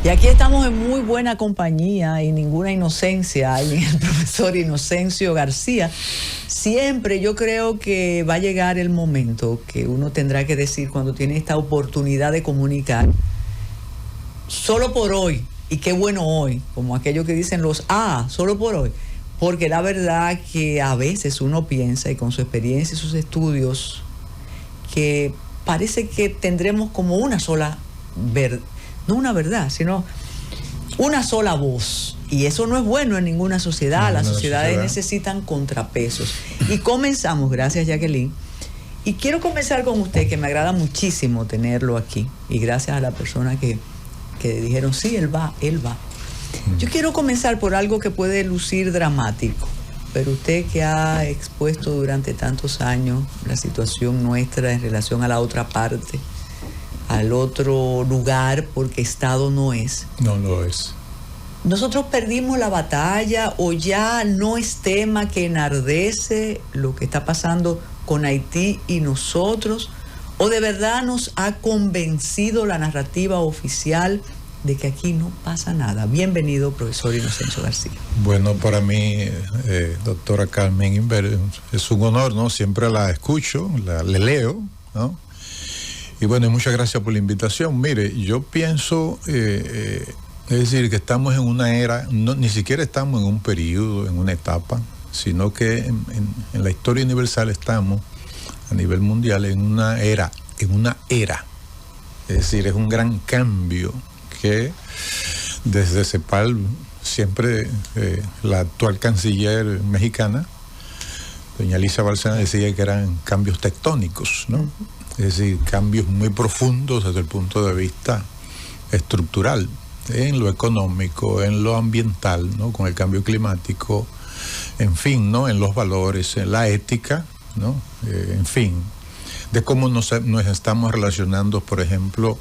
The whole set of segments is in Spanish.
Y aquí estamos en muy buena compañía y ninguna inocencia hay en el profesor Inocencio García. Siempre yo creo que va a llegar el momento que uno tendrá que decir cuando tiene esta oportunidad de comunicar, solo por hoy, y qué bueno hoy, como aquello que dicen los solo por hoy, porque la verdad que a veces uno piensa, y con su experiencia y sus estudios, que parece que tendremos como una sola verdad, no una verdad, sino una sola voz. Y eso no es bueno en ninguna sociedad. Las sociedades necesitan contrapesos. Y comenzamos, gracias Jacqueline. Y quiero comenzar con usted, que me agrada muchísimo tenerlo aquí. Y gracias a la persona que dijeron, sí, él va. Yo quiero comenzar por algo que puede lucir dramático. Pero usted que ha expuesto durante tantos años la situación nuestra en relación a la otra parte, al otro lugar, porque Estado no es. No lo es. ¿Nosotros perdimos la batalla o ya no es tema que enardece lo que está pasando con Haití y nosotros? ¿O de verdad nos ha convencido la narrativa oficial de que aquí no pasa nada? Bienvenido, profesor Inocencio García. Bueno, para mí, doctora Carmen Inver, es un honor, ¿no? Siempre la escucho, le leo, ¿no? Y bueno, muchas gracias por la invitación. Mire, yo pienso, es decir, que estamos en una era, ni siquiera estamos en un periodo, en una etapa, sino que en la historia universal estamos, a nivel mundial, en una era. Es decir, es un gran cambio que desde CEPAL siempre la actual canciller mexicana, doña Elisa Bárcena, decía que eran cambios tectónicos, ¿no? Es decir, cambios muy profundos desde el punto de vista estructural, en lo económico, en lo ambiental, ¿no? Con el cambio climático, en fin, ¿no? En los valores, en la ética, ¿no? En fin, de cómo nos estamos relacionando, por ejemplo,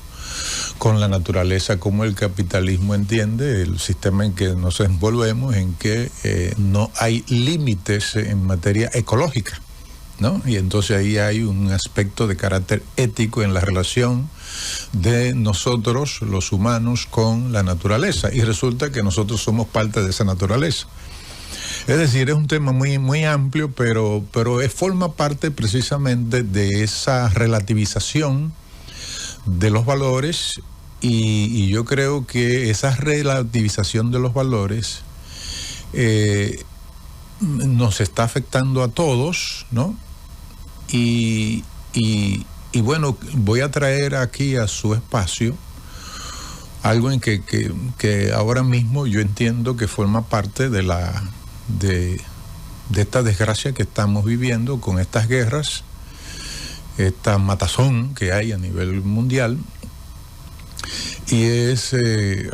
con la naturaleza, como el capitalismo entiende el sistema en que nos envolvemos, en que no hay límites en materia ecológica, ¿no? Y entonces ahí hay un aspecto de carácter ético en la relación de nosotros, los humanos, con la naturaleza, y resulta que nosotros somos parte de esa naturaleza. Es decir, es un tema muy, muy amplio, pero forma parte precisamente de esa relativización de los valores, y yo creo que esa relativización de los valores nos está afectando a todos, ¿no? Y bueno, voy a traer aquí a su espacio algo en que ahora mismo yo entiendo que forma parte de esta desgracia que estamos viviendo con estas guerras, esta matazón que hay a nivel mundial. Y es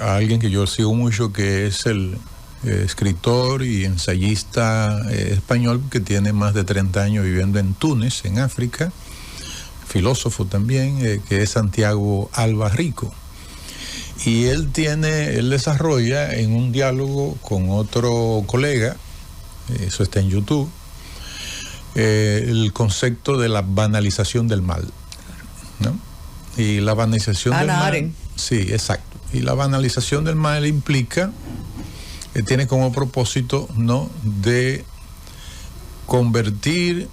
alguien que yo sigo mucho, que es el escritor y ensayista español, que tiene más de 30 años viviendo en Túnez, en África, filósofo también, que es Santiago Alba Rico. Y él desarrolla en un diálogo con otro colega, eso está en YouTube, el concepto de la banalización del mal, ¿no? Y la banalización del mal... Arendt. Sí, exacto. Y la banalización del mal implica, tiene como propósito, ¿no?, de convertir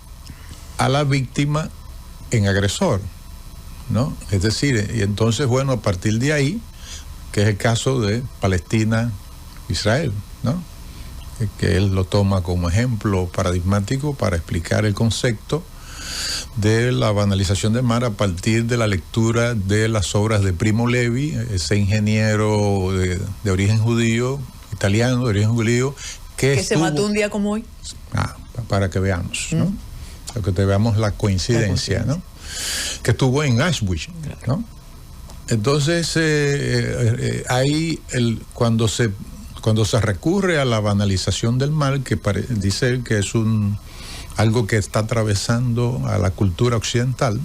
a la víctima en agresor, ¿no? Es decir, y entonces, bueno, a partir de ahí, que es el caso de Palestina-Israel, ¿no?, que él lo toma como ejemplo paradigmático para explicar el concepto de la banalización del mal a partir de la lectura de las obras de Primo Levi, ese ingeniero de origen judío, italiano, de origen judío, que se mató un día como hoy. Para que veamos, ¿no? Para que te veamos la coincidencia, ¿no? Que estuvo en Auschwitz, ¿no? Entonces, ahí cuando se recurre a la banalización del mal, que dice él que es algo que está atravesando a la cultura occidental,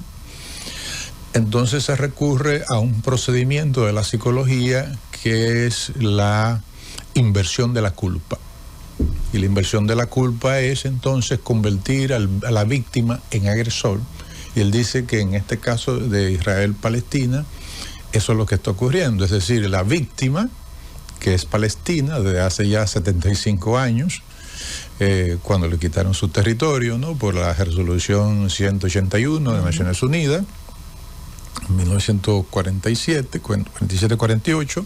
entonces se recurre a un procedimiento de la psicología que es la inversión de la culpa. Y la inversión de la culpa es entonces convertir a la víctima en agresor. Y él dice que en este caso de Israel-Palestina, eso es lo que está ocurriendo. Es decir, la víctima, que es Palestina, desde hace ya 75 años, cuando le quitaron su territorio, ¿no?, por la resolución 181 de Naciones Unidas, 1947, 47-48.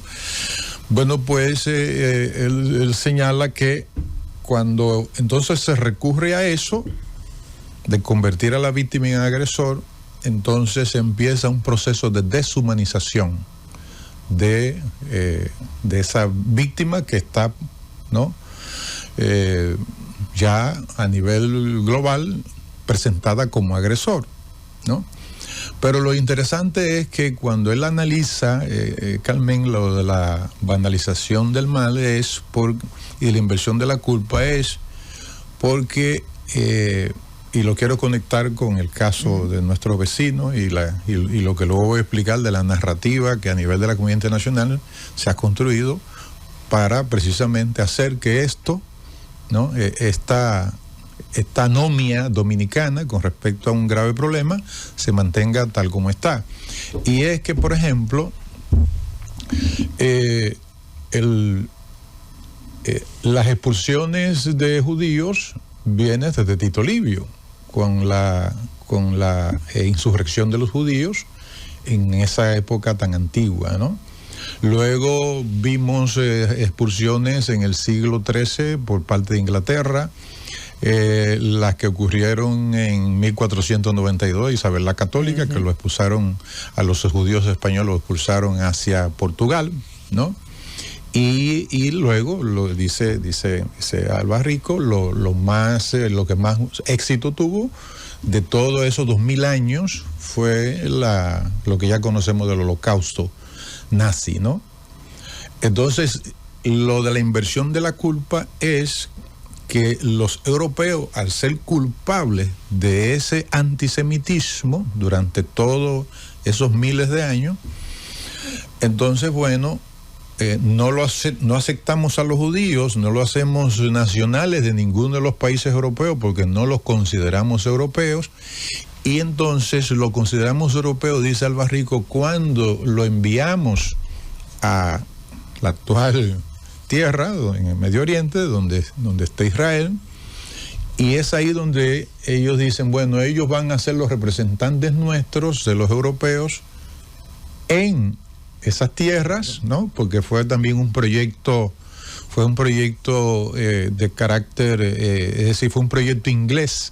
Bueno, pues él señala que cuando entonces se recurre a eso, de convertir a la víctima en agresor, entonces empieza un proceso de deshumanización de esa víctima que está, ¿no?, ya a nivel global presentada como agresor, ¿no? Pero lo interesante es que cuando él analiza, Carmen, lo de la banalización del mal y la inversión de la culpa es porque, y lo quiero conectar con el caso de nuestro vecino y lo que luego voy a explicar de la narrativa que a nivel de la comunidad internacional se ha construido para precisamente hacer que esto, ¿no?, esta anomia dominicana con respecto a un grave problema se mantenga tal como está. Y es que, por ejemplo, las expulsiones de judíos vienen desde Tito Livio, con la insurrección de los judíos en esa época tan antigua, ¿no? Luego vimos expulsiones en el siglo XIII por parte de Inglaterra, las que ocurrieron en 1492, Isabel la Católica, que lo expulsaron a los judíos españoles, lo expulsaron hacia Portugal, ¿no? Y luego, dice Albarrico, lo que más éxito tuvo de todos esos 2000 años fue lo que ya conocemos del Holocausto nazi, ¿no? Entonces, lo de la inversión de la culpa es que los europeos, al ser culpables de ese antisemitismo durante todos esos miles de años, entonces, bueno, no aceptamos a los judíos, no lo hacemos nacionales de ninguno de los países europeos porque no los consideramos europeos, y entonces lo consideramos europeo, dice Albarrico, cuando lo enviamos a la actual tierra, en el Medio Oriente, donde está Israel, y es ahí donde ellos dicen, bueno, ellos van a ser los representantes nuestros, de los europeos, en esas tierras, ¿no? Porque fue también un proyecto de carácter, es decir, fue un proyecto inglés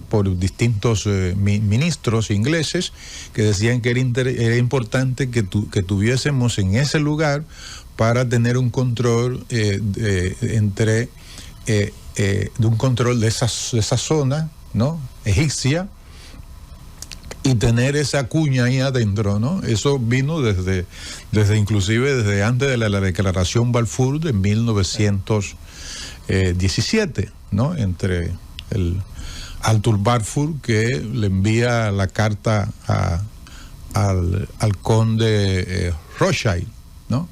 por distintos ministros ingleses que decían que era importante que tuviésemos en ese lugar para tener un control de un control de esa zona, ¿no?, egipcia, y tener esa cuña ahí adentro, ¿no? Eso vino inclusive desde antes de la declaración Balfour de 1917, ¿no? Entre el Arthur Balfour, que le envía la carta al conde Rothschild, ¿no?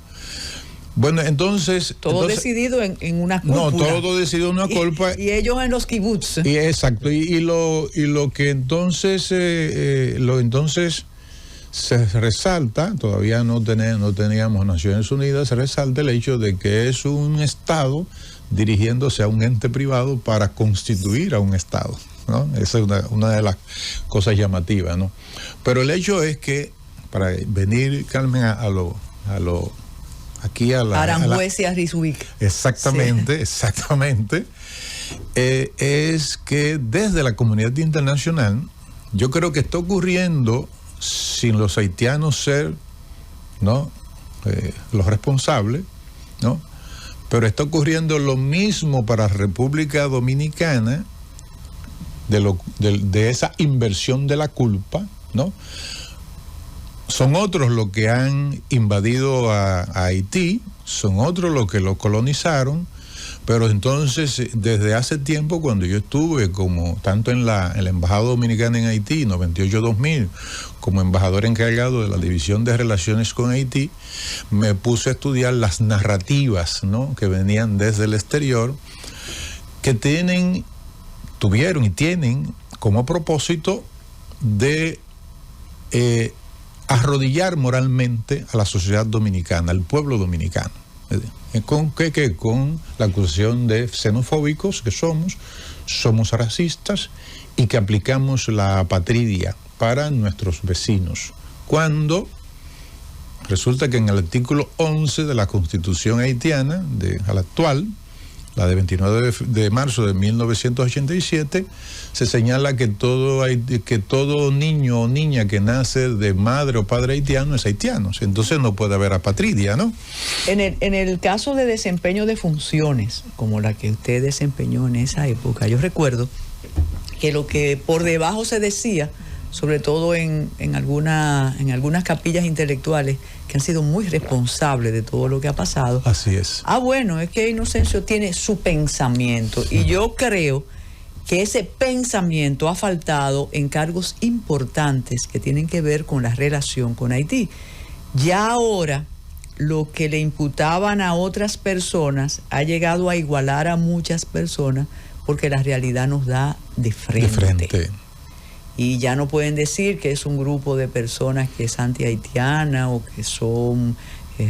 Bueno, entonces... Todo decidido en una cúpula. No, todo decidido en una cúpula. Y ellos en los kibbutz. Y exacto. Y lo que entonces se resalta, todavía no teníamos Naciones Unidas, se resalta el hecho de que es un Estado dirigiéndose a un ente privado para constituir a un Estado, ¿no? Esa es una de las cosas llamativas, ¿no? Pero el hecho es que, para venir, Carmen, aquí a Aranjuez y a Rizubik. Exactamente, sí. Exactamente. Es que desde la comunidad internacional, yo creo que está ocurriendo, sin los haitianos ser, ¿no?, los responsables, ¿no?, pero está ocurriendo lo mismo para República Dominicana, de esa inversión de la culpa, ¿no? Son otros los que han invadido a Haití, son otros los que lo colonizaron, pero entonces desde hace tiempo, cuando yo estuve tanto en la Embajada Dominicana en Haití, 98-2000, como embajador encargado de la División de Relaciones con Haití, me puse a estudiar las narrativas, ¿no?, que venían desde el exterior, que tuvieron y tienen como propósito de arrodillar moralmente a la sociedad dominicana, al pueblo dominicano. ¿Con qué? Con la acusación de xenofóbicos que somos racistas y que aplicamos la apatridia para nuestros vecinos. Cuando resulta que en el artículo 11 de la Constitución haitiana, a la actual, la de 29 de marzo de 1987, se señala que todo niño o niña que nace de madre o padre haitiano es haitiano. Entonces no puede haber apatridia, ¿no? En el caso de desempeño de funciones, como la que usted desempeñó en esa época, yo recuerdo que lo que por debajo se decía, sobre todo en algunas capillas intelectuales que han sido muy responsables de todo lo que ha pasado. Así es. Bueno, es que Inocencio tiene su pensamiento y yo creo que ese pensamiento ha faltado en cargos importantes que tienen que ver con la relación con Haití. Ya ahora lo que le imputaban a otras personas ha llegado a igualar a muchas personas porque la realidad nos da de frente. De frente. Y ya no pueden decir que es un grupo de personas que es anti-haitiana o que son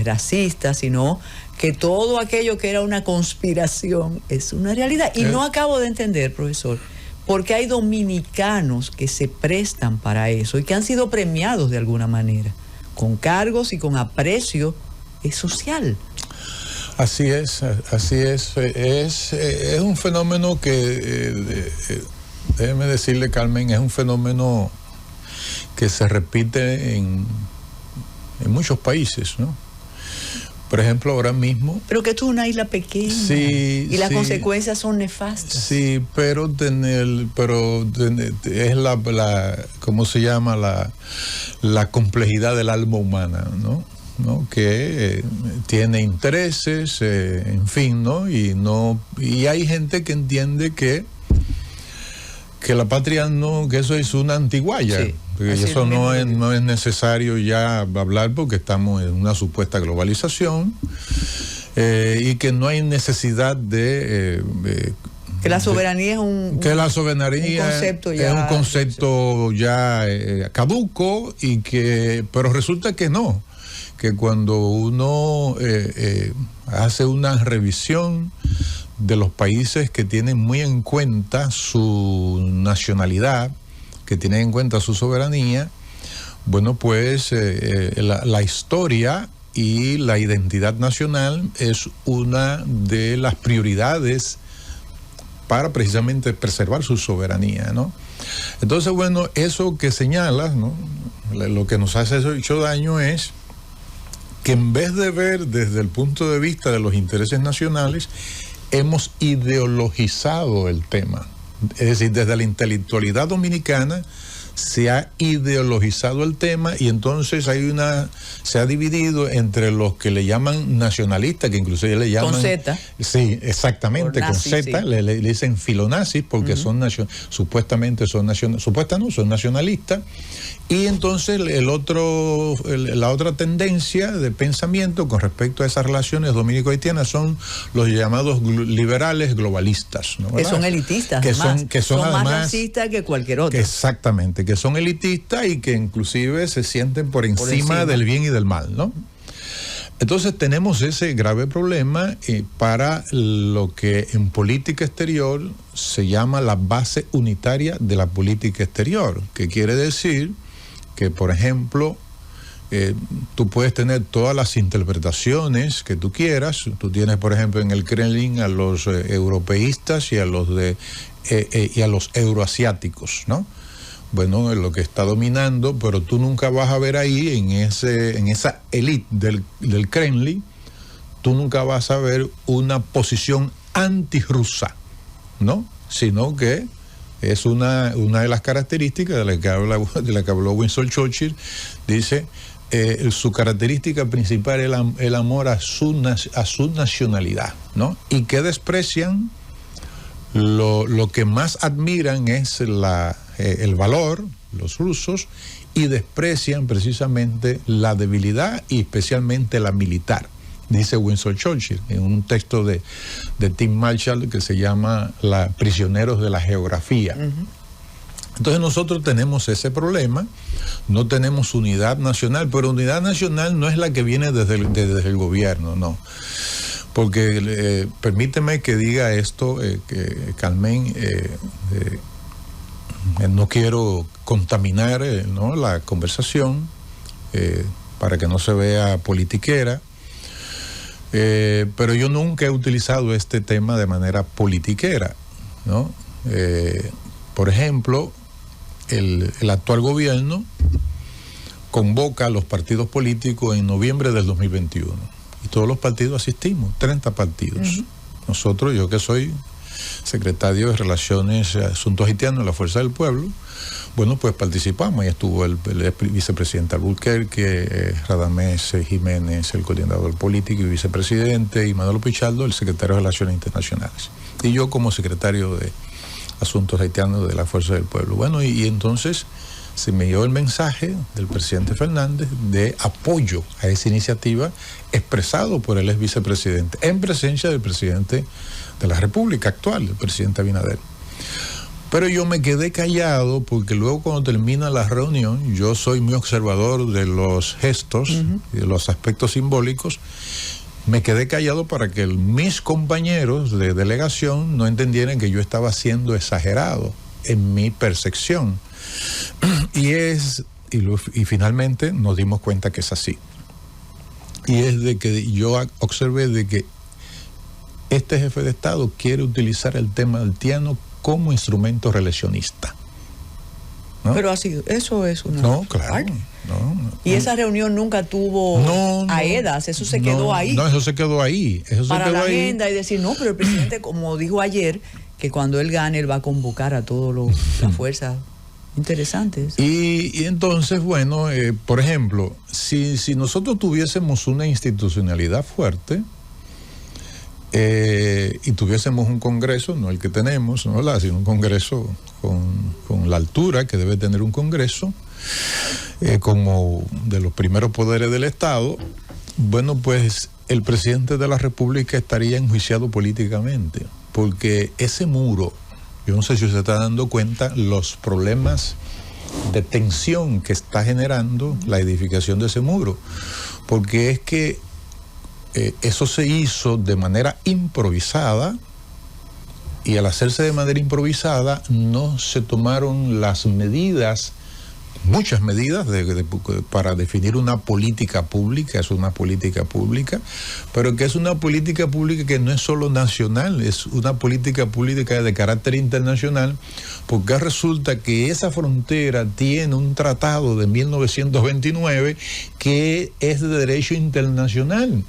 racistas, sino que todo aquello que era una conspiración es una realidad. Y no acabo de entender, profesor, porque hay dominicanos que se prestan para eso y que han sido premiados de alguna manera, con cargos y con aprecio social. Así es. Es un fenómeno que... déjeme decirle, Carmen, es un fenómeno que se repite en muchos países, ¿no? Por ejemplo, ahora mismo... Pero que esto es una isla pequeña. Sí, y las consecuencias son nefastas. Sí, pero es ¿cómo se llama? La complejidad del alma humana, ¿no? Que tiene intereses, en fin, ¿no? Y hay gente que entiende que la patria que eso es una antiguaya. Sí, eso no es necesario ya hablar porque estamos en una supuesta globalización y que no hay necesidad de que la soberanía es un concepto ya caduco pero resulta que no, que cuando uno hace una revisión de los países que tienen muy en cuenta su nacionalidad, que tienen en cuenta su soberanía, bueno, pues la historia y la identidad nacional es una de las prioridades para precisamente preservar su soberanía, ¿no? Entonces, bueno, eso que señalas, ¿no? Lo que nos hace hecho daño es que en vez de ver desde el punto de vista de los intereses nacionales, hemos ideologizado el tema. Es decir, desde la intelectualidad dominicana se ha ideologizado el tema y entonces se ha dividido entre los que le llaman nacionalistas, que inclusive le llaman... Con Z. Sí, exactamente, con Z, sí. Le dicen filonazis porque supuestamente son nacionalistas. Y entonces la otra tendencia de pensamiento con respecto a esas relaciones dominico-haitianas son los llamados liberales globalistas, ¿no? Que son elitistas, que son más además, racistas que cualquier otro. Exactamente, que son elitistas y que inclusive se sienten por encima del bien y del mal, ¿no? Entonces tenemos ese grave problema para lo que en política exterior se llama la base unitaria de la política exterior, que quiere decir que, por ejemplo, tú puedes tener todas las interpretaciones que tú quieras. Tú tienes, por ejemplo, en el Kremlin a los europeístas y a los euroasiáticos, ¿no? Bueno, es lo que está dominando, pero tú nunca vas a ver ahí en esa élite del Kremlin, tú nunca vas a ver una posición antirrusa, ¿no? Sino que es una de las características de la que habló Winston Churchill. Dice, su característica principal es el amor a su nacionalidad, ¿no? Y que desprecian, lo que más admiran es el valor, los rusos, y desprecian precisamente la debilidad y especialmente la militar, dice Winston Churchill en un texto de Tim Marshall que se llama Prisioneros de la Geografía. Entonces nosotros tenemos ese problema, no tenemos unidad nacional, pero unidad nacional no es la que viene desde el gobierno, no. Porque permíteme que diga esto, Carmen, no quiero contaminar ¿no? la conversación para que no se vea politiquera, pero yo nunca he utilizado este tema de manera politiquera, ¿no? Por ejemplo, el actual gobierno convoca a los partidos políticos en noviembre del 2021 y todos los partidos asistimos, 30 partidos. Uh-huh. Nosotros, yo que soy secretario de Relaciones y Asuntos Haitianos de la Fuerza del Pueblo, bueno, pues participamos. Ahí estuvo el vicepresidente Alburquerque, Radamés Jiménez, el coordinador político y vicepresidente, y Manuel Pichardo, el secretario de Relaciones Internacionales. Y yo como secretario de Asuntos Haitianos de la Fuerza del Pueblo. Bueno, y entonces se me dio el mensaje del presidente Fernández de apoyo a esa iniciativa expresado por el ex vicepresidente, en presencia del presidente de la República actual, el presidente Abinader. Pero yo me quedé callado porque luego cuando termina la reunión, yo soy muy observador de los gestos y de los aspectos simbólicos, me quedé callado para que mis compañeros de delegación no entendieran que yo estaba siendo exagerado en mi percepción. Y finalmente nos dimos cuenta que es así. Y es de que yo observé de que este jefe de Estado quiere utilizar el tema haitiano como instrumento reeleccionista, ¿no? Pero así, eso es una... No, claro. Y esa reunión nunca tuvo AEDAS, eso se quedó ahí. No, eso se quedó ahí. Para la agenda y decir, no, pero el presidente, como dijo ayer, que cuando él gane, él va a convocar a todas las fuerzas. Interesantes. Y entonces, bueno, por ejemplo, si nosotros tuviésemos una institucionalidad fuerte, y tuviésemos un congreso, no el que tenemos, ¿no? Sino un congreso con la altura que debe tener un congreso, como de los primeros poderes del Estado, bueno, pues el presidente de la República estaría enjuiciado políticamente, porque ese muro, yo no sé si usted está dando cuenta los problemas de tensión que está generando la edificación de ese muro, porque es que eso se hizo de manera improvisada, y al hacerse de manera improvisada no se tomaron las medidas, muchas medidas para definir una política pública. Es una política pública, pero que es una política pública que no es solo nacional, es una política pública de carácter internacional, porque resulta que esa frontera tiene un tratado de 1929 que es de derecho internacional,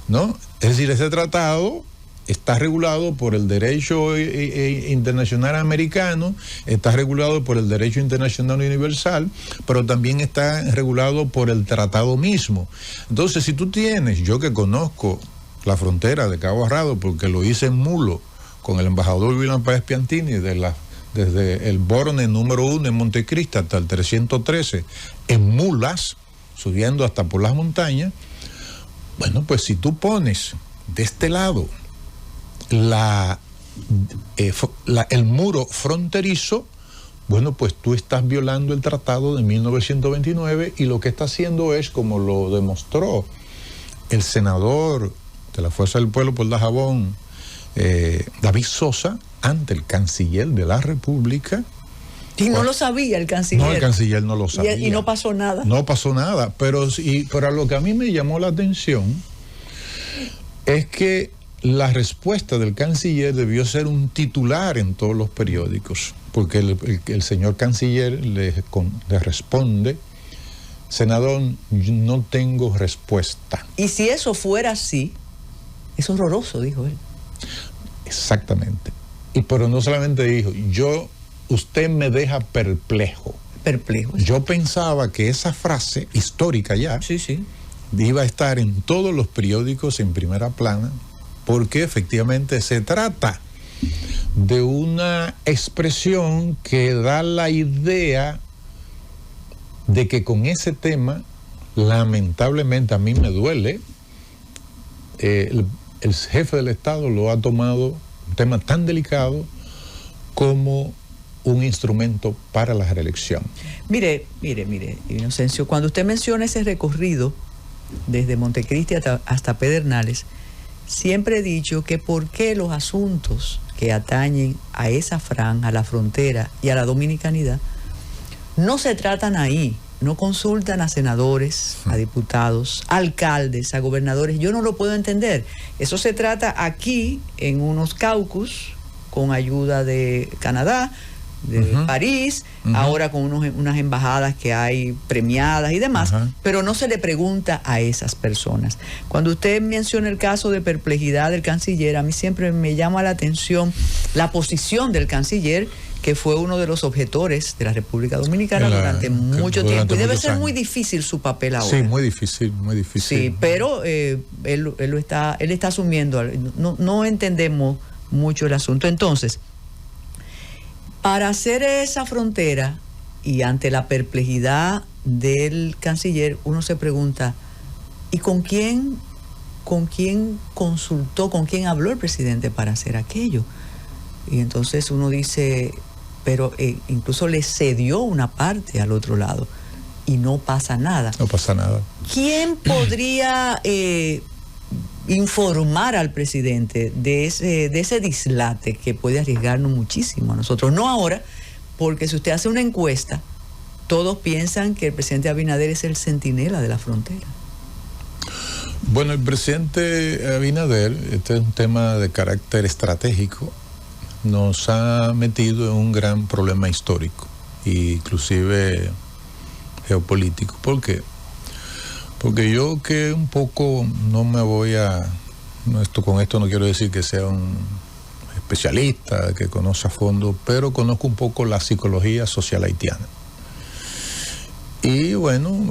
¿no? Es decir, ese tratado está regulado por el derecho internacional americano, está regulado por el derecho internacional universal, pero también está regulado por el tratado mismo. Entonces, si tú tienes, yo que conozco la frontera de Cabo Arrado, porque lo hice en Mulo, con el embajador William Páez Piantini, desde el Borne número 1 en Montecristi hasta el 313, en mulas, subiendo hasta por las montañas. Bueno, pues si tú pones de este lado el muro fronterizo, bueno, pues tú estás violando el tratado de 1929, y lo que está haciendo es, como lo demostró el senador de la Fuerza del Pueblo por Dajabón, David Sosa, ante el canciller de la República. Y no lo sabía el canciller. No, el canciller no lo sabía. Y no pasó nada. No pasó nada, pero lo que a mí me llamó la atención es que la respuesta del canciller debió ser un titular en todos los periódicos, porque el señor canciller le responde: senador, no tengo respuesta. Y si eso fuera así, es horroroso, dijo él. Exactamente. Pero no solamente dijo, usted me deja perplejo. Perplejo. Yo pensaba que esa frase histórica ya iba a estar en todos los periódicos en primera plana, porque efectivamente se trata de una expresión que da la idea de que con ese tema, lamentablemente a mí me duele, el jefe del Estado lo ha tomado, un tema tan delicado, como un instrumento para la reelección. Mire, Inocencio, cuando usted menciona ese recorrido desde Montecristi hasta Pedernales, siempre he dicho que por qué los asuntos que atañen a esa franja, a la frontera y a la dominicanidad, no se tratan ahí, no consultan a senadores, a diputados, a alcaldes, a gobernadores. Yo no lo puedo entender. Eso se trata aquí en unos caucus con ayuda de Canadá, de París, ahora con unas embajadas que hay premiadas y demás, pero no se le pregunta a esas personas. Cuando usted menciona el caso de perplejidad del canciller, a mí siempre me llama la atención la posición del canciller, que fue uno de los objetores de la República Dominicana durante mucho tiempo, y debe ser muy difícil su papel ahora. Sí, muy difícil. Sí, pero él está asumiendo, no entendemos mucho el asunto. Entonces, para hacer esa frontera y ante la perplejidad del canciller, uno se pregunta, ¿y con quién consultó, con quién habló el presidente para hacer aquello? Y entonces uno dice, pero incluso le cedió una parte al otro lado y no pasa nada. No pasa nada. ¿Quién podría informar al presidente de ese dislate que puede arriesgarnos muchísimo a nosotros? No ahora, porque si usted hace una encuesta, todos piensan que el presidente Abinader es el centinela de la frontera. Bueno, el presidente Abinader, este es un tema de carácter estratégico, nos ha metido en un gran problema histórico, inclusive geopolítico. ¿Por qué? Porque yo que un poco con esto no quiero decir que sea un especialista, que conoce a fondo, pero conozco un poco la psicología social haitiana. Y bueno,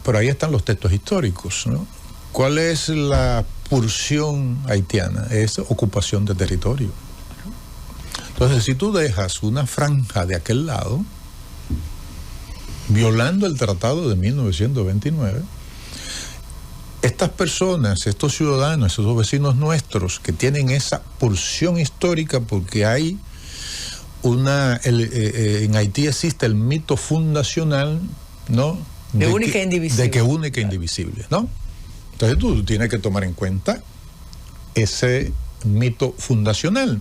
por ahí están los textos históricos, ¿no? ¿Cuál es la pulsión haitiana? Es ocupación de territorio. Entonces, si tú dejas una franja de aquel lado, violando el tratado de 1929, estas personas, estos ciudadanos, estos vecinos nuestros que tienen esa pulsión histórica, porque hay en Haití existe el mito fundacional, ¿no? De única e indivisible. De que única e indivisible, ¿no? Entonces tú tienes que tomar en cuenta ese mito fundacional,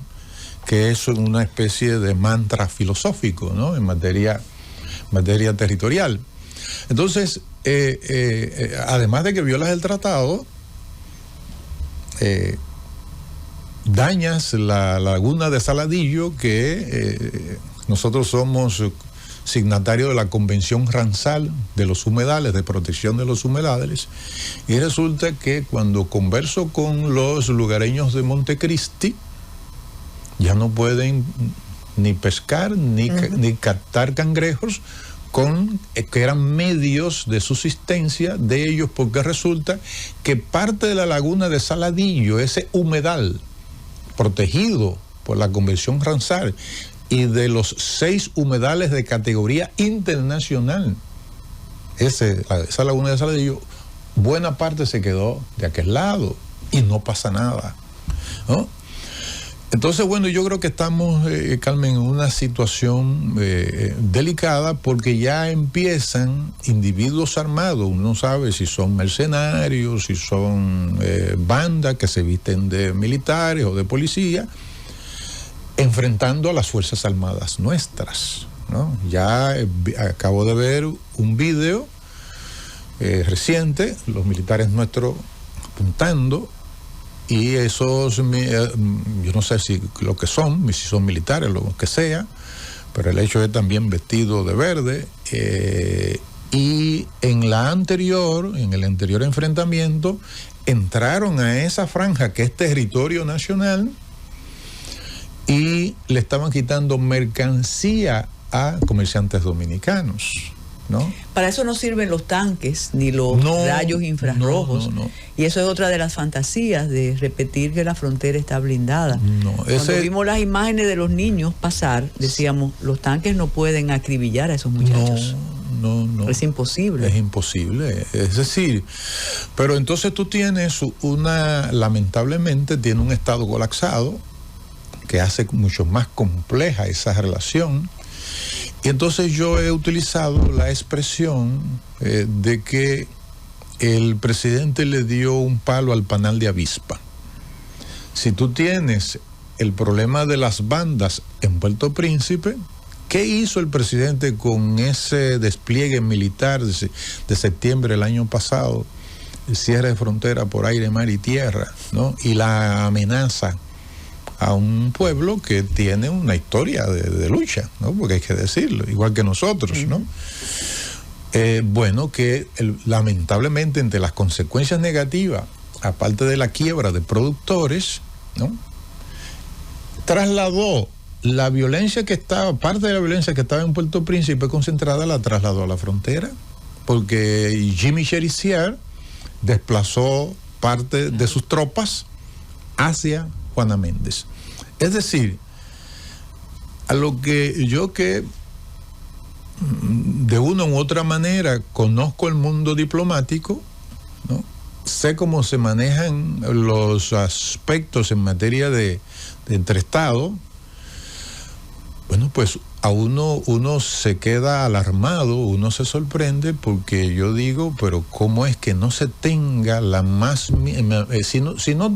que es una especie de mantra filosófico, ¿no? En materia territorial. Entonces, además de que violas el tratado, dañas la laguna de Saladillo, que nosotros somos signatarios de la Convención Ramsar de los humedales, de protección de los humedales, y resulta que cuando converso con los lugareños de Montecristi, ya no pueden ni pescar, ni captar cangrejos, que eran medios de subsistencia de ellos, porque resulta que parte de la laguna de Saladillo, ese humedal protegido por la Convención Ramsar, y de los 6 humedales de categoría internacional, esa laguna de Saladillo, buena parte se quedó de aquel lado y no pasa nada, ¿no? Entonces, bueno, yo creo que estamos, Carmen, en una situación delicada, porque ya empiezan individuos armados, uno no sabe si son mercenarios, si son bandas que se visten de militares o de policía, enfrentando a las Fuerzas Armadas nuestras, ¿no? Ya acabo de ver un video reciente, los militares nuestros apuntando. Y esos, yo no sé si lo que son, si son militares, lo que sea, pero el hecho es también vestido de verde. Y en el anterior enfrentamiento, entraron a esa franja que es territorio nacional y le estaban quitando mercancía a comerciantes dominicanos, ¿no? Para eso no sirven los tanques ni los rayos infrarrojos. No. Y eso es otra de las fantasías de repetir que la frontera está blindada. Cuando vimos las imágenes de los niños pasar, decíamos, los tanques no pueden acribillar a esos muchachos. No. Es imposible. Es imposible. Es decir, pero entonces tú tienes lamentablemente, tiene un estado colapsado, que hace mucho más compleja esa relación. Y entonces yo he utilizado la expresión de que el presidente le dio un palo al panal de avispa. Si tú tienes el problema de las bandas en Puerto Príncipe, ¿qué hizo el presidente con ese despliegue militar de septiembre del año pasado? El cierre de frontera por aire, mar y tierra, ¿no? Y la amenaza a un pueblo que tiene una historia de lucha, ¿no? Porque hay que decirlo, igual que nosotros, ¿no? Bueno, que lamentablemente entre las consecuencias negativas, aparte de la quiebra de productores, ¿no? Trasladó la violencia que estaba, parte de la violencia que estaba en Puerto Príncipe concentrada, la trasladó a la frontera, porque Jimmy Cherizier desplazó parte de sus tropas hacia Juana Méndez. Es decir, a lo que yo que de una u otra manera conozco el mundo diplomático, ¿no? Sé cómo se manejan los aspectos en materia de entre Estados. Bueno, pues a uno se queda alarmado, uno se sorprende, porque yo digo, pero ¿cómo es que no se tenga la más... si no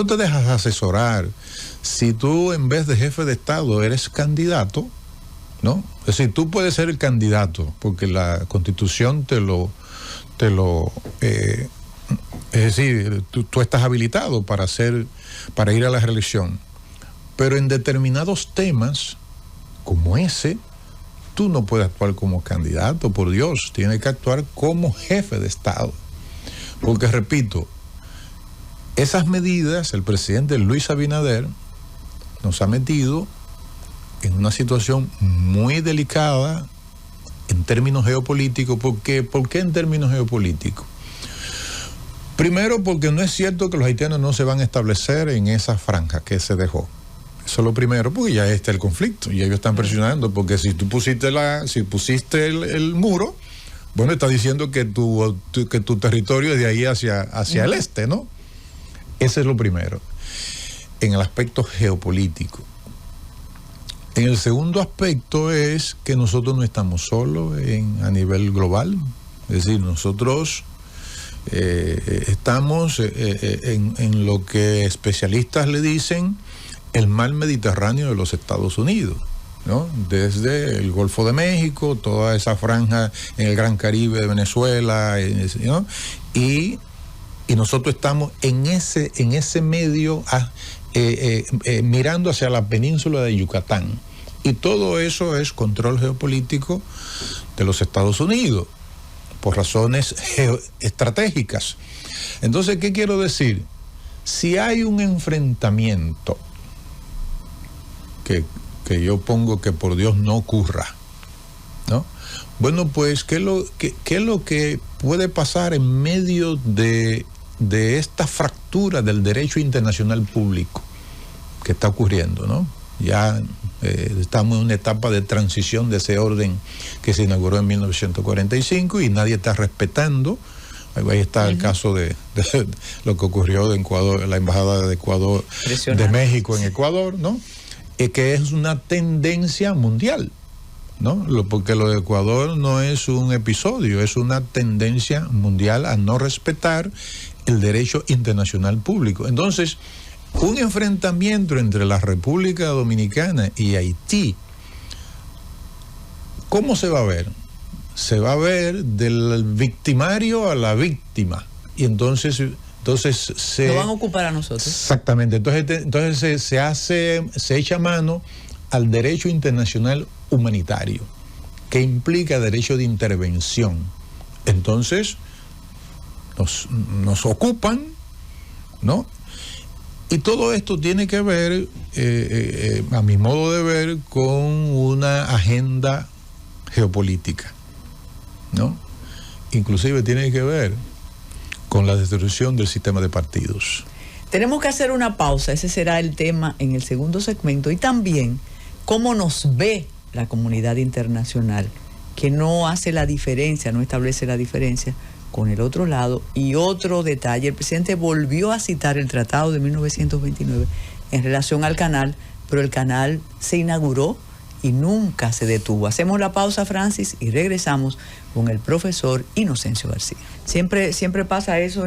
te dejas asesorar, si tú en vez de jefe de Estado eres candidato, ¿no? Es decir, tú puedes ser el candidato, porque la Constitución es decir, tú estás habilitado para ir a la reelección. Pero en determinados temas, como ese, tú no puedes actuar como candidato, por Dios, tienes que actuar como jefe de Estado. Porque, repito, esas medidas, el presidente Luis Abinader nos ha metido en una situación muy delicada en términos geopolíticos. ¿Por qué en términos geopolíticos? Primero, porque no es cierto que los haitianos no se van a establecer en esa franja que se dejó. Eso es lo primero, porque ya está el conflicto y ellos están presionando, porque si tú pusiste el muro, bueno, está diciendo que tu territorio es de ahí hacia el este, ¿no? Ese es lo primero, en el aspecto geopolítico. En el segundo aspecto es que nosotros no estamos solos a nivel global, es decir, nosotros estamos en lo que especialistas le dicen el mar Mediterráneo de los Estados Unidos, ¿no? Desde el Golfo de México, toda esa franja en el Gran Caribe de Venezuela, ¿no? Y nosotros estamos en ese medio mirando hacia la península de Yucatán. Y todo eso es control geopolítico de los Estados Unidos, por razones estratégicas. Entonces, ¿qué quiero decir? Si hay un enfrentamiento que yo pongo que por Dios no ocurra, ¿no? Bueno, pues, ¿qué es lo que puede pasar en medio de esta fractura del derecho internacional público que está ocurriendo, ¿no? Ya estamos en una etapa de transición de ese orden que se inauguró en 1945 y nadie está respetando. Ahí está el caso de lo que ocurrió en Ecuador, la embajada de Ecuador, de México en Ecuador, ¿no? Que es una tendencia mundial, ¿no? Porque lo de Ecuador no es un episodio, es una tendencia mundial a no respetar el derecho internacional público. Entonces, un enfrentamiento entre la República Dominicana y Haití, ¿cómo se va a ver? Se va a ver del victimario a la víctima. Y entonces se... Nos van a ocupar a nosotros. Exactamente. Entonces se echa mano al derecho internacional humanitario, que implica derecho de intervención. Entonces, nos ocupan, ¿no? Y todo esto tiene que ver, a mi modo de ver, con una agenda geopolítica, ¿no? Inclusive tiene que ver con la destrucción del sistema de partidos. Tenemos que hacer una pausa, ese será el tema en el segundo segmento, y también cómo nos ve la comunidad internacional, que no hace la diferencia, no establece la diferencia con el otro lado. Y otro detalle, el presidente volvió a citar el Tratado de 1929 en relación al canal, pero el canal se inauguró y nunca se detuvo. Hacemos la pausa, Francis, y regresamos con el profesor Inocencio García. Siempre pasa eso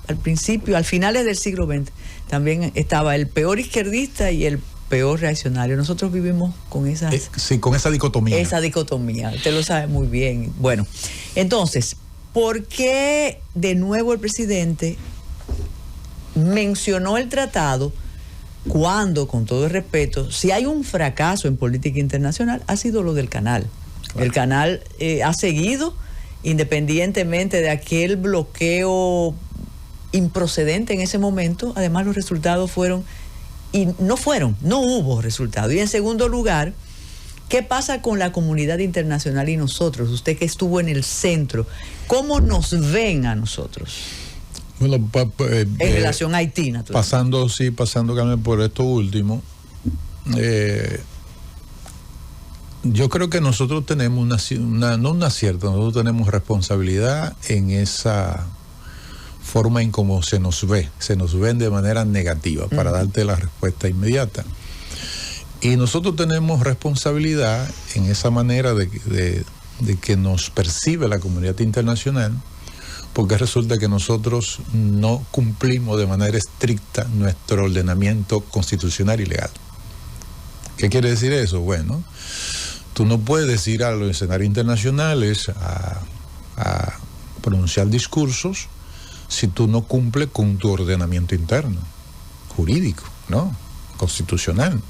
al principio, al finales del siglo XX. También estaba el peor izquierdista y el peor reaccionario. Nosotros vivimos con esas... sí, con esa dicotomía. Esa dicotomía, usted lo sabe muy bien. Bueno, entonces, ¿por qué de nuevo el presidente mencionó el tratado cuando, con todo el respeto, si hay un fracaso en política internacional, ha sido lo del canal? Claro. El canal ha seguido, independientemente de aquel bloqueo improcedente en ese momento. Además, los resultados no hubo resultados. Y en segundo lugar, ¿qué pasa con la comunidad internacional y nosotros? Usted que estuvo en el centro, ¿cómo nos ven a nosotros? Bueno, en relación a Haití, naturalmente. Pasando Carmen, por esto último, yo creo que nosotros tenemos nosotros tenemos responsabilidad en esa forma en cómo se nos ven de manera negativa, para darte la respuesta inmediata. Y nosotros tenemos responsabilidad en esa manera de que nos percibe la comunidad internacional, porque resulta que nosotros no cumplimos de manera estricta nuestro ordenamiento constitucional y legal. ¿Qué quiere decir eso? Bueno, tú no puedes ir a los escenarios internacionales a pronunciar discursos si tú no cumples con tu ordenamiento interno, jurídico, ¿no? Constitucional.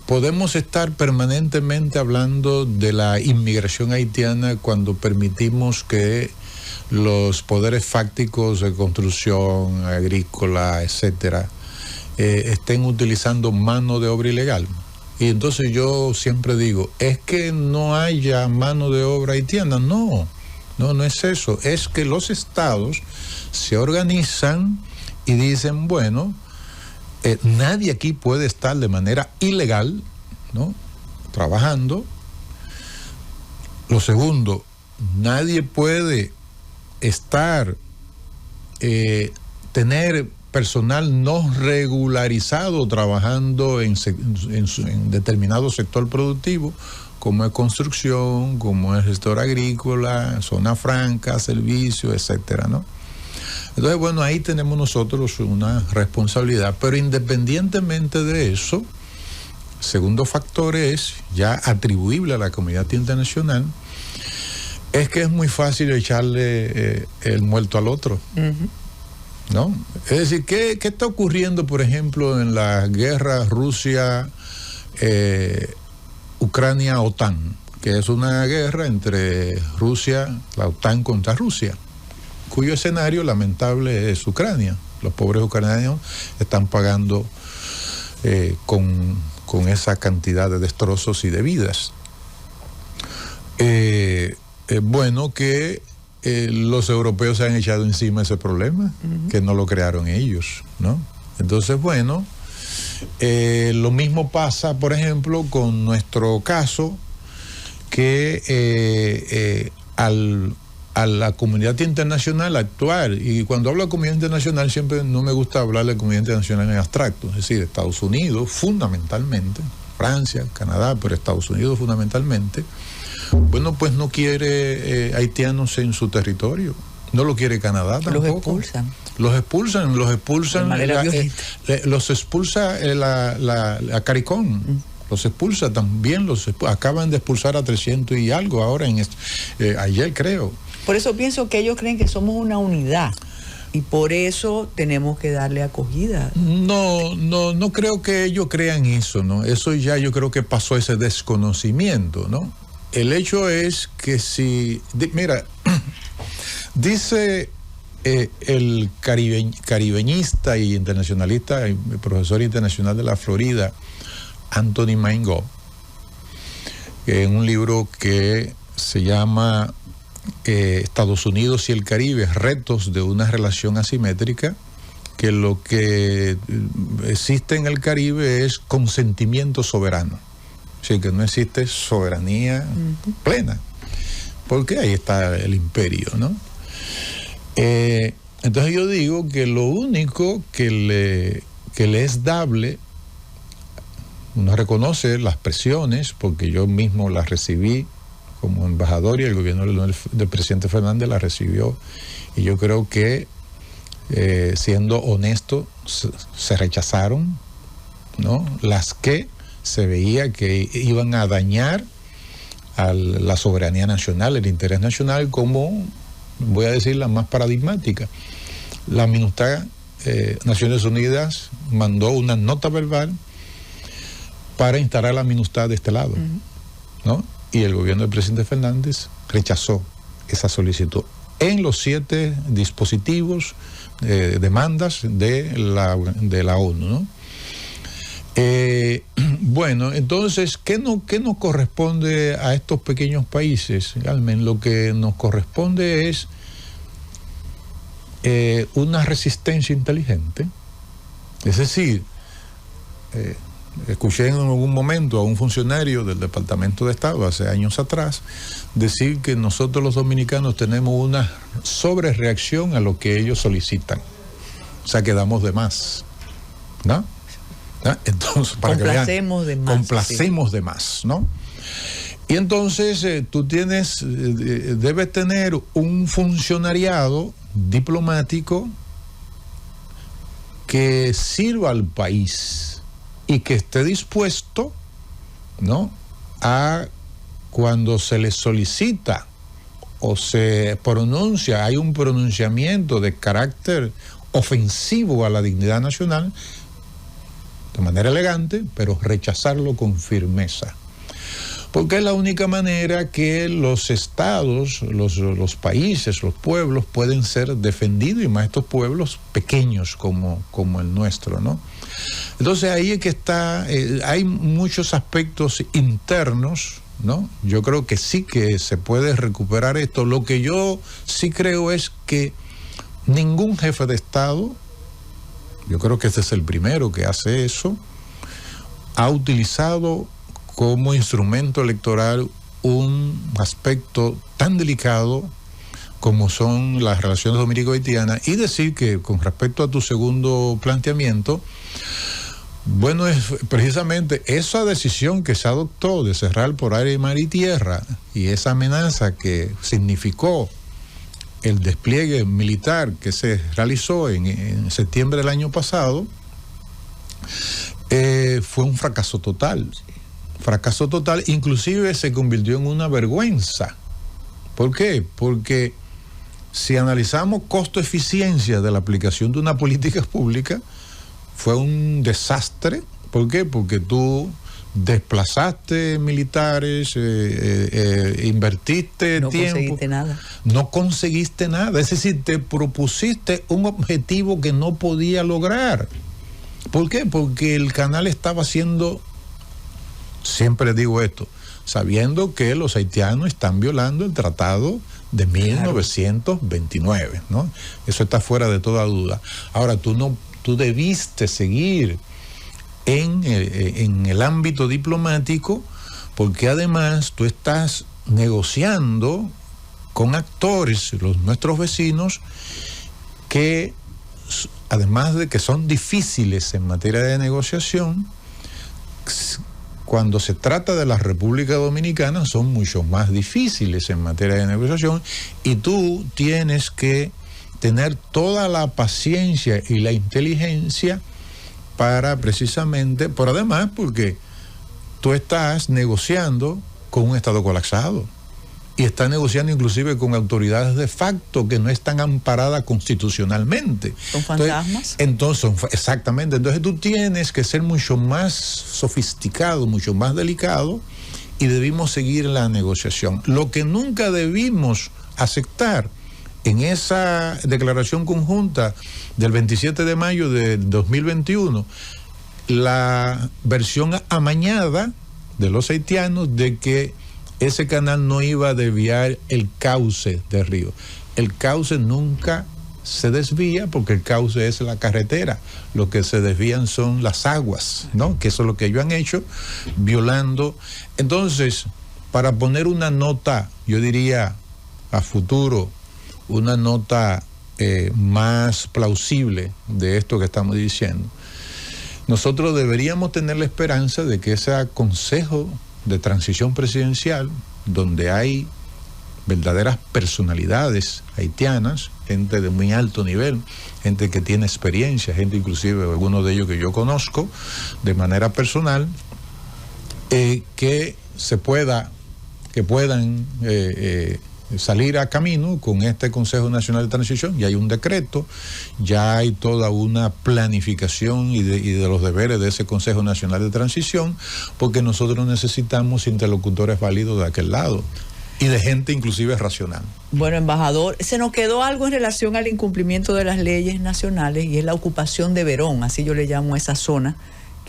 Podemos estar permanentemente hablando de la inmigración haitiana cuando permitimos que los poderes fácticos de construcción, agrícola, etcétera, estén utilizando mano de obra ilegal. Y entonces yo siempre digo, ¿es que no haya mano de obra haitiana? No es eso. Es que los estados se organizan y dicen, bueno, nadie aquí puede estar de manera ilegal, ¿no?, trabajando. Lo segundo, nadie puede estar, tener personal no regularizado trabajando en determinado sector productivo, como es construcción, como es sector agrícola, zona franca, servicios, etcétera, ¿no? Entonces, bueno, ahí tenemos nosotros una responsabilidad, pero independientemente de eso, segundo factor es ya atribuible a la comunidad internacional, es que es muy fácil echarle el muerto al otro, ¿no? Es decir, ¿qué está ocurriendo, por ejemplo, en la guerra Rusia, Ucrania, OTAN, que es una guerra entre Rusia, la OTAN contra Rusia, cuyo escenario lamentable es Ucrania? Los pobres ucranianos están pagando con esa cantidad de destrozos y de vidas. Bueno, que los europeos se han echado encima ese problema, que no lo crearon ellos, ¿no? Entonces, bueno, lo mismo pasa, por ejemplo, con nuestro caso, que a la comunidad internacional actuar, y cuando hablo de comunidad internacional siempre no me gusta hablar de comunidad internacional en abstracto, es decir, Estados Unidos fundamentalmente, Francia, Canadá, pero Estados Unidos fundamentalmente, bueno, pues no quiere haitianos en su territorio, no lo quiere Canadá tampoco. Los expulsan. Los expulsa la CARICOM. Los expulsa también, acaban de expulsar a 300 y algo ahora, ayer creo. Por eso pienso que ellos creen que somos una unidad y por eso tenemos que darle acogida. No creo que ellos crean eso, ¿no? Eso ya yo creo que pasó ese desconocimiento, ¿no? El hecho es que mira, dice el caribeñista y internacionalista, el profesor internacional de la Florida, Anthony Maingo, en un libro que se llama Estados Unidos y el Caribe, retos de una relación asimétrica, que lo que existe en el Caribe es consentimiento soberano, o sea, que no existe soberanía plena. porque ahí está el imperio, ¿no? Entonces yo digo que lo único que le es dable, uno reconoce las presiones, porque yo mismo las recibí como embajador y el gobierno del presidente Fernández las recibió, y yo creo que siendo honesto se rechazaron, ¿no? Las que se veía que iban a dañar a la soberanía nacional, el interés nacional, como, voy a decir, la más paradigmática. La MINUSTAH, Naciones Unidas, mandó una nota verbal para instalar la MINUSTAH de este lado, ¿no? Y el gobierno del presidente Fernández rechazó esa solicitud en los 7 dispositivos, demandas de la ONU, ¿no? Bueno, entonces, ¿qué nos corresponde a estos pequeños países, Carmen? Lo que nos corresponde es una resistencia inteligente. Es decir, escuché en algún momento a un funcionario del Departamento de Estado hace años atrás decir que nosotros los dominicanos tenemos una sobrereacción a lo que ellos solicitan. O sea, que damos de más, ¿no? Entonces, para complacemos de más. Complacemos de más, ¿no? Y entonces tú debes tener un funcionariado diplomático que sirva al país y que esté dispuesto, ¿no?, a cuando se le solicita o se pronuncia, hay un pronunciamiento de carácter ofensivo a la dignidad nacional, de manera elegante, pero rechazarlo con firmeza. Porque es la única manera que los estados, los países, los pueblos pueden ser defendidos, y más estos pueblos pequeños como el nuestro, ¿no? Entonces ahí es que está, hay muchos aspectos internos, ¿no? Yo creo que sí que se puede recuperar esto. Lo que yo sí creo es que ningún jefe de Estado, yo creo que este es el primero que hace eso, ha utilizado como instrumento electoral un aspecto tan delicado como son las relaciones dominico-haitianas. Y decir que con respecto a tu segundo planteamiento, bueno, es precisamente esa decisión que se adoptó de cerrar por aire, mar y tierra, y esa amenaza que significó el despliegue militar que se realizó en septiembre del año pasado, fue un fracaso total. Fracaso total, inclusive se convirtió en una vergüenza. ¿Por qué? Porque si analizamos costo-eficiencia de la aplicación de una política pública, fue un desastre. ¿Por qué? Porque tú desplazaste militares, invertiste tiempo. No conseguiste nada. No conseguiste nada. Es decir, te propusiste un objetivo que no podía lograr. ¿Por qué? Porque el canal estaba haciendo, siempre digo esto, sabiendo que los haitianos están violando el tratado de 1929, ¿no? Eso está fuera de toda duda. Ahora, tú debiste seguir en el ámbito diplomático, porque además tú estás negociando con actores, nuestros vecinos, que además de que son difíciles en materia de negociación, cuando se trata de la República Dominicana son mucho más difíciles en materia de negociación, y tú tienes que tener toda la paciencia y la inteligencia para precisamente, por además porque tú estás negociando con un Estado colapsado y estás negociando inclusive con autoridades de facto que no están amparadas constitucionalmente. ¿Son fantasmas? Exactamente. Entonces tú tienes que ser mucho más sofisticado, mucho más delicado, y debimos seguir la negociación. Lo que nunca debimos aceptar en esa declaración conjunta del 27 de mayo de 2021, la versión amañada de los haitianos de que ese canal no iba a desviar el cauce del río. El cauce nunca se desvía, porque el cauce es la carretera. Lo que se desvían son las aguas, ¿no? Que eso es lo que ellos han hecho, violando. Entonces, para poner una nota, yo diría, a futuro, una nota más plausible de esto que estamos diciendo, nosotros deberíamos tener la esperanza de que ese consejo de transición presidencial, donde hay verdaderas personalidades haitianas, gente de muy alto nivel, gente que tiene experiencia, gente inclusive, algunos de ellos que yo conozco de manera personal, que puedan salir a camino con este Consejo Nacional de Transición. Ya hay un decreto, ya hay toda una planificación y de los deberes de ese Consejo Nacional de Transición, porque nosotros necesitamos interlocutores válidos de aquel lado y de gente inclusive racional. Bueno, embajador, se nos quedó algo en relación al incumplimiento de las leyes nacionales, y es la ocupación de Verón, así yo le llamo a esa zona,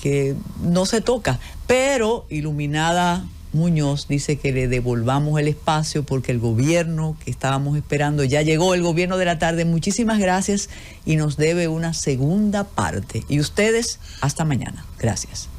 que no se toca, pero Iluminada Muñoz dice que le devolvamos el espacio porque el gobierno que estábamos esperando ya llegó, el gobierno de la tarde. Muchísimas gracias, y nos debe una segunda parte. Y ustedes, hasta mañana. Gracias.